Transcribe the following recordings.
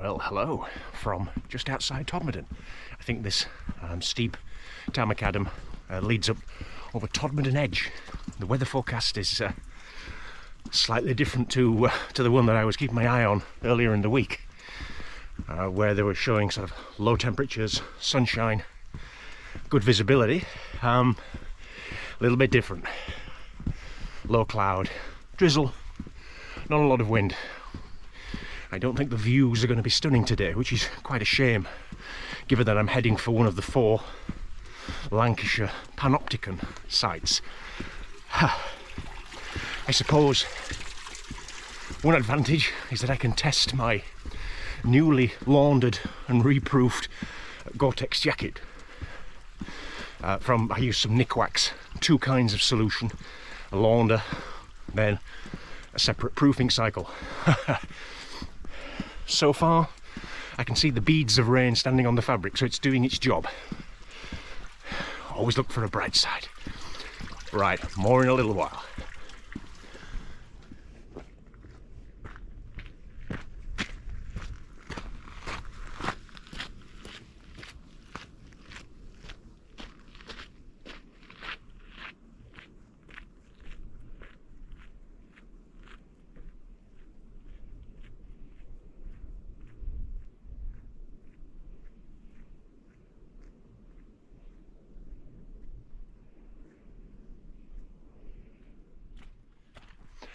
Well, hello from just outside Todmorden. I think this steep tower macadam leads up over Todmorden Edge. The weather forecast is slightly different to the one that I was keeping my eye on earlier in the week, where they were showing sort of low temperatures, sunshine, good visibility. A little bit different. Low cloud, drizzle, not a lot of wind. I don't think the views are going to be stunning today, which is quite a shame, given that I'm heading for one of the 4 Lancashire Panopticon sites. I suppose one advantage is that I can test my newly laundered and reproofed Gore-Tex jacket. I used some Nikwax, 2 kinds of solution, a launder, then a separate proofing cycle. So far, I can see the beads of rain standing on the fabric, so it's doing its job. Always look for a bright side. Right, more in a little while.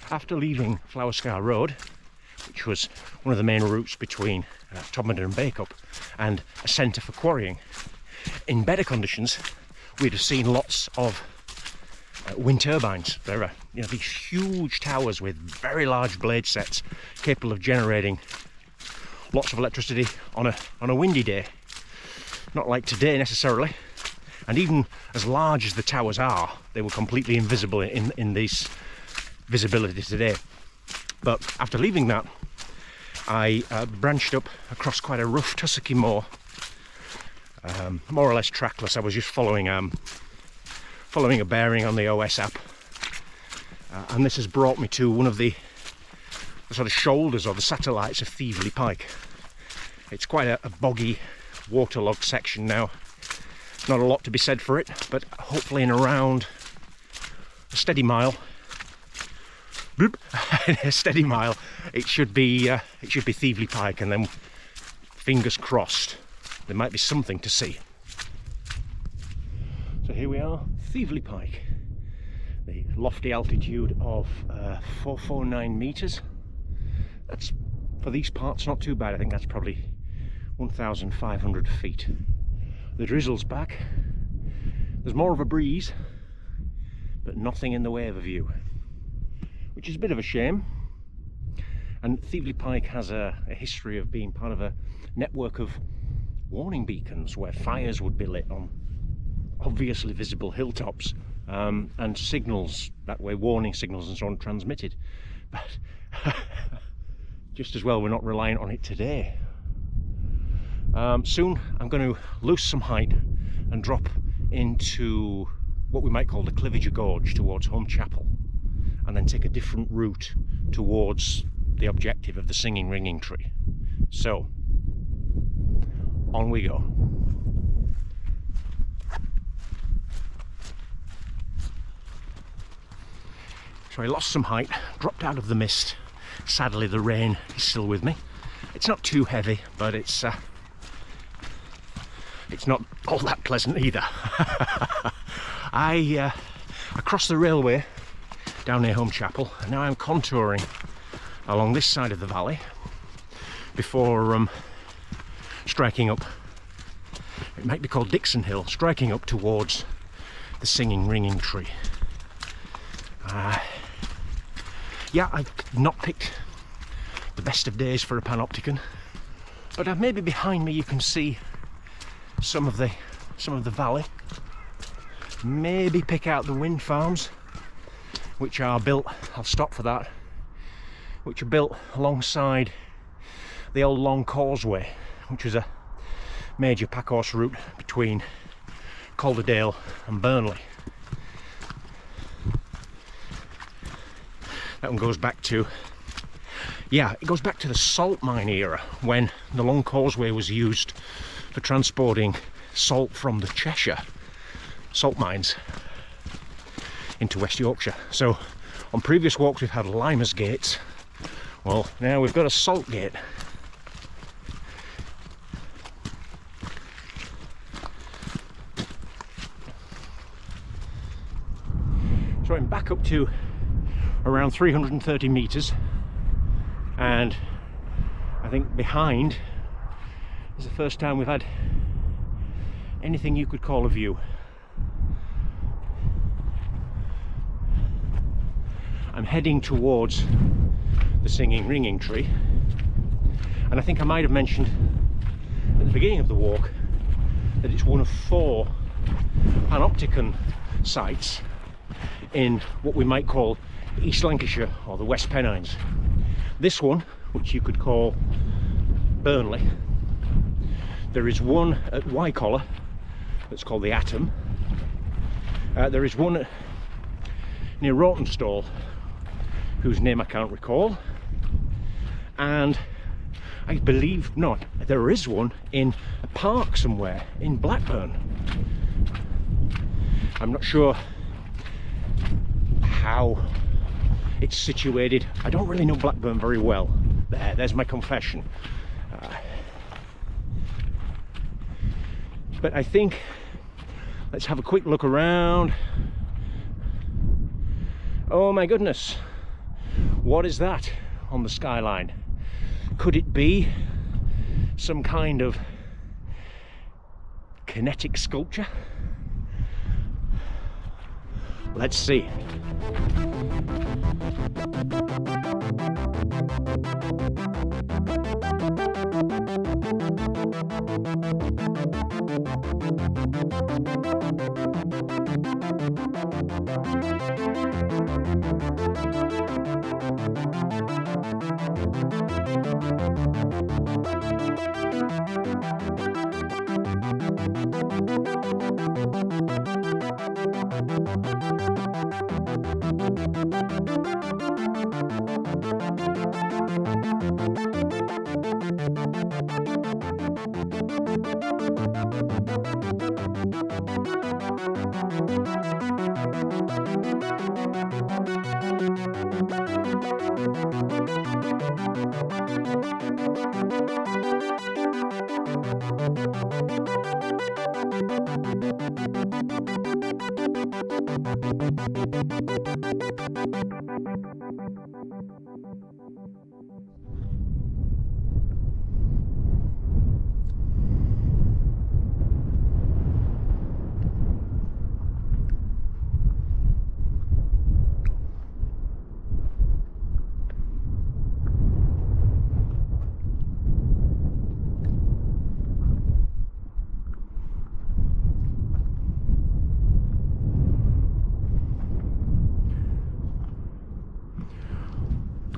After leaving Flowerscar Road, which was one of the main routes between Todmorden and Bacup, and a centre for quarrying, in better conditions we'd have seen lots of wind turbines. There are these huge towers with very large blade sets capable of generating lots of electricity on a windy day. Not like today necessarily, and even as large as the towers are, they were completely invisible in these visibility today. But after leaving that, I branched up across quite a rough tussocky moor, more or less trackless. I was just following a bearing on the OS app, and this has brought me to one of the sort of shoulders or the satellites of Thieveley Pike. It's quite a boggy, waterlogged section now. Not a lot to be said for it, but hopefully in around a steady mile, it should be Thieveley Pike, and then fingers crossed there might be something to see. So here we are, Thieveley Pike, the lofty altitude of 449 meters. That's, for these parts, not too bad. I think that's probably 1,500 feet. The drizzle's back. There's more of a breeze, but nothing in the way of a view, which is a bit of a shame. And Thieveley Pike has a history of being part of a network of warning beacons where fires would be lit on obviously visible hilltops, and signals, that way warning signals and so on, transmitted. But just as well we're not reliant on it today. Soon I'm going to lose some height and drop into what we might call the Cliviger Gorge towards Home Chapel, and then take a different route towards the objective of the singing ringing tree. So, on we go. So I lost some height, dropped out of the mist. Sadly the rain is still with me. It's not too heavy, but it's not all that pleasant either. I crossed the railway down near Home Chapel, and now I'm contouring along this side of the valley before striking up, it might be called Dixon Hill, striking up towards the singing ringing tree. Yeah, I've not picked the best of days for a Panopticon, but maybe behind me you can see some of the valley. Maybe pick out the wind farms, which are built, I'll stop for that, which are built alongside the old Long Causeway, which was a major packhorse route between Calderdale and Burnley. That one goes back to Yeah, it goes back to the salt mine era, when the long causeway was used for transporting salt from the Cheshire salt mines into West Yorkshire. So on previous walks we've had limers gates. Well, now we've got a salt gate. So I'm back up to around 330 meters, and I think behind is the first time we've had anything you could call a view. I'm heading towards the singing ringing tree, and I think I might have mentioned at the beginning of the walk that it's one of 4 Panopticon sites in what we might call East Lancashire or the West Pennines. This one, which you could call Burnley. There is one at Wycoller that's called the Atom. There is one near Rawtenstall whose name I can't recall, and I believe not, there is one in a park somewhere in Blackburn. I'm not sure how it's situated. I don't really know Blackburn very well. There's my confession. But I think let's have a quick look around. Oh my goodness, what is that on the skyline? Could it be some kind of kinetic sculpture? Let's see.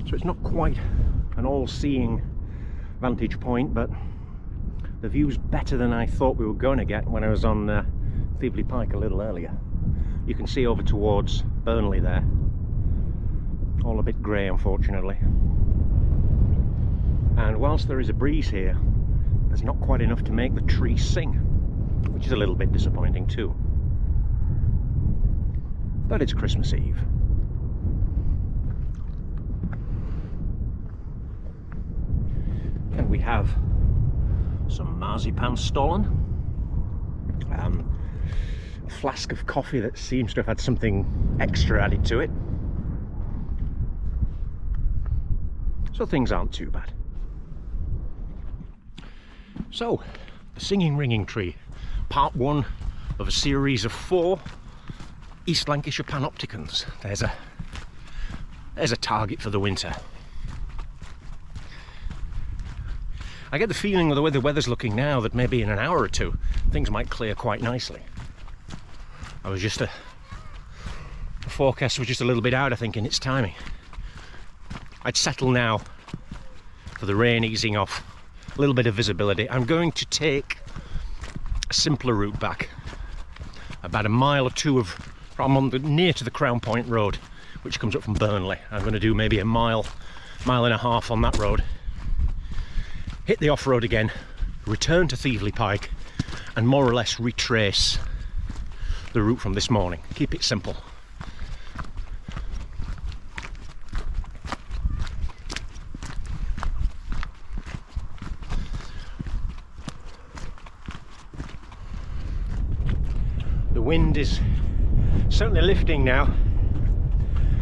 So it's not quite an all-seeing vantage point, but the view's better than I thought we were going to get when I was on Thieveley Pike a little earlier. You can see over towards Burnley there. All a bit grey, unfortunately. And whilst there is a breeze here, there's not quite enough to make the trees sing, which is a little bit disappointing too. But it's Christmas Eve. And we have some marzipan stollen, a flask of coffee that seems to have had something extra added to it. So things aren't too bad. So, the Singing Ringing Tree, part 1 of a series of 4 East Lancashire Panopticons. There's a target for the winter. I get the feeling with the way the weather's looking now that maybe in an hour or two things might clear quite nicely. The forecast was just a little bit out, I think, in its timing. I'd settle now for the rain easing off, a little bit of visibility. I'm going to take a simpler route back, about a mile or two I'm near to the Crown Point Road, which comes up from Burnley. I'm going to do maybe a mile mile and a half on that road, hit the off-road again, return to Thieveley Pike, and more or less retrace the route from this morning. Keep it simple. The wind is certainly lifting now,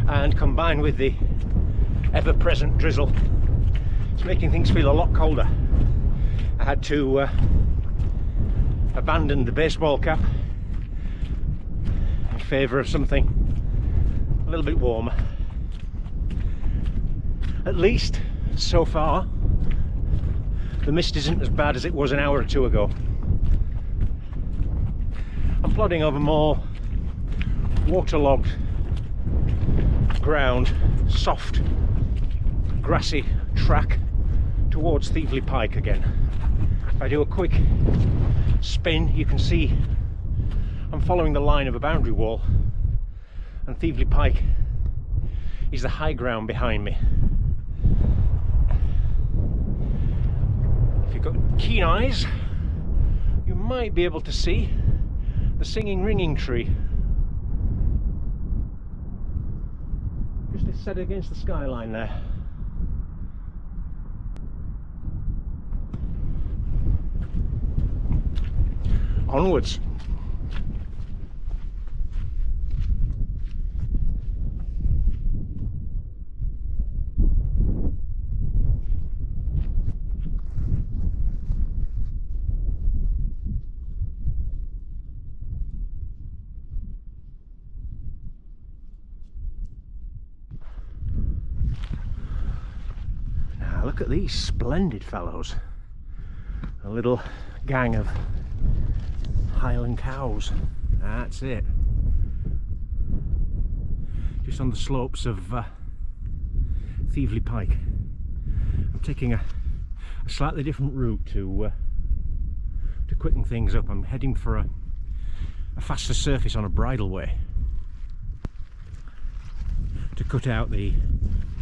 and combined with the ever-present drizzle, it's making things feel a lot colder. I had to abandon the baseball cap in favour of something a little bit warmer. At least so far the mist isn't as bad as it was an hour or two ago. I'm plodding over more waterlogged ground, soft grassy track towards Thieveley Pike again. If I do a quick spin, you can see I'm following the line of a boundary wall, and Thieveley Pike is the high ground behind me. If you've got keen eyes, you might be able to see the singing ringing tree just set against the skyline there. Onwards. Now look at these splendid fellows. A little gang of Highland cows. That's it. Just on the slopes of Thieveley Pike. I'm taking a slightly different route to quicken things up. I'm heading for a faster surface on a bridleway to cut out the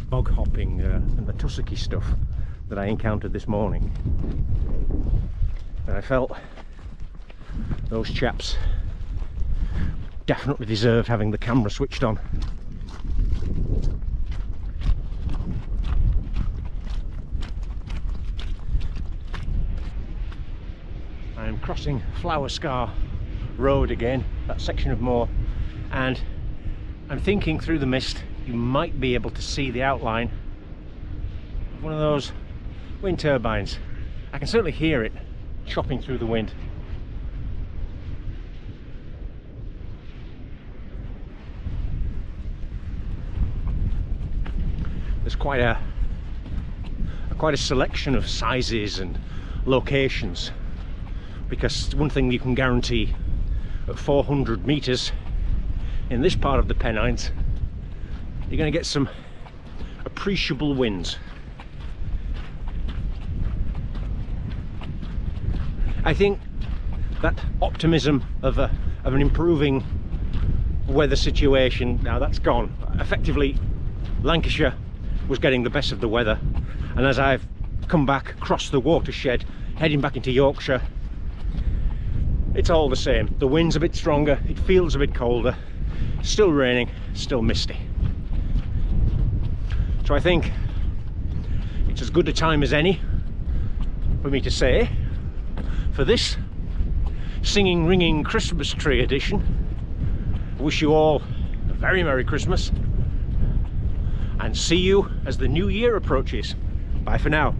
bog hopping and the tussocky stuff that I encountered this morning. And I felt those chaps definitely deserved having the camera switched on. I am crossing Flower Scar Road again, that section of moor, and I'm thinking through the mist you might be able to see the outline of one of those wind turbines. I can certainly hear it chopping through the wind. There's quite a selection of sizes and locations, because one thing you can guarantee at 400 meters in this part of the Pennines, you're going to get some appreciable winds. I think that optimism of an improving weather situation, now that's gone. Effectively, Lancashire was getting the best of the weather, and as I've come back across the watershed heading back into Yorkshire, it's all the same. The wind's a bit stronger, it feels a bit colder, still raining, still misty. So I think it's as good a time as any for me to say, for this singing ringing Christmas tree edition, I wish you all a very Merry Christmas, and see you as the new year approaches. Bye for now.